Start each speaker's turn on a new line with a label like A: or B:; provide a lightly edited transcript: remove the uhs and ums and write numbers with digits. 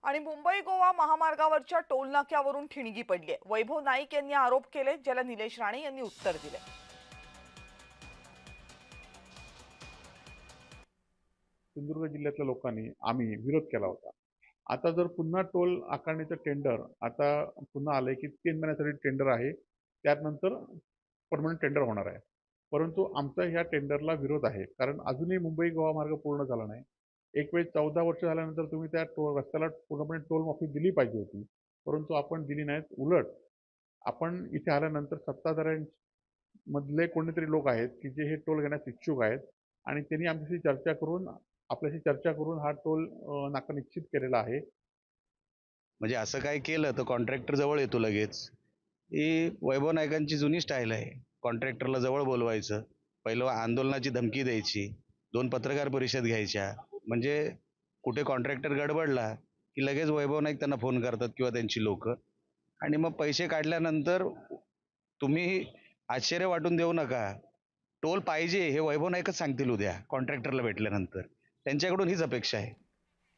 A: आणि मुंबई गोवा महामार्गावरच्या टोल नाक्यावरून ठिणगी पडली आहे। वैभव नाईक यांनी आरोप केले, ज्याला निलेश राणे यांनी उत्तर दिले।
B: सिंधुदुर्ग जिल्ह्यातल्या लोकांनी आम्ही विरोध केला होता। आता जर पुन्हा टोल आकारण्याचं टेंडर आता पुन्हा आलंय की 3 महिन्यासाठी टेंडर आहे, त्यानंतर परमनंट टेंडर होणार आहे। परंतु आमचा ह्या टेंडरला विरोध आहे, कारण अजूनही मुंबई गोवा मार्ग पूर्ण झाला नाही। एक वेळेस 14 वर्ष झाल्यानंतर तुम्ही त्या रस्त्याला पूर्णपणे टोल माफी दिली पाहिजे होती, परंतु आपण दिली नाहीत। उलट आपण इथे आल्यानंतर सत्ताधाऱ्यांमधले कोणीतरी लोक आहेत की जे हे टोल घेण्यास इच्छुक आहेत आणि त्यांनी आपल्याशी चर्चा करून हा टोल नाका निश्चित केलेला आहे।
C: म्हणजे असं काय केलं तर कॉन्ट्रॅक्टर जवळ येतो लगेच। ही वैभव नाईकांची जुनी स्टाईल आहे। कॉन्ट्रॅक्टरला जवळ बोलवायचं, पहिलं आंदोलनाची धमकी द्यायची, 2 पत्रकार परिषद घ्यायच्या, म्हणजे कुठे कॉन्ट्रॅक्टर गडबडला की लगेच वैभव नाईक त्यांना फोन करतात किंवा त्यांची लोकं, आणि मग पैसे काढल्यानंतर तुम्ही आश्चर्य वाटून देऊ नका, टोल पाहिजे हे वैभव नाईकच सांगतील उद्या कॉन्ट्रॅक्टरला भेटल्यानंतर। त्यांच्याकडून हीच अपेक्षा आहे।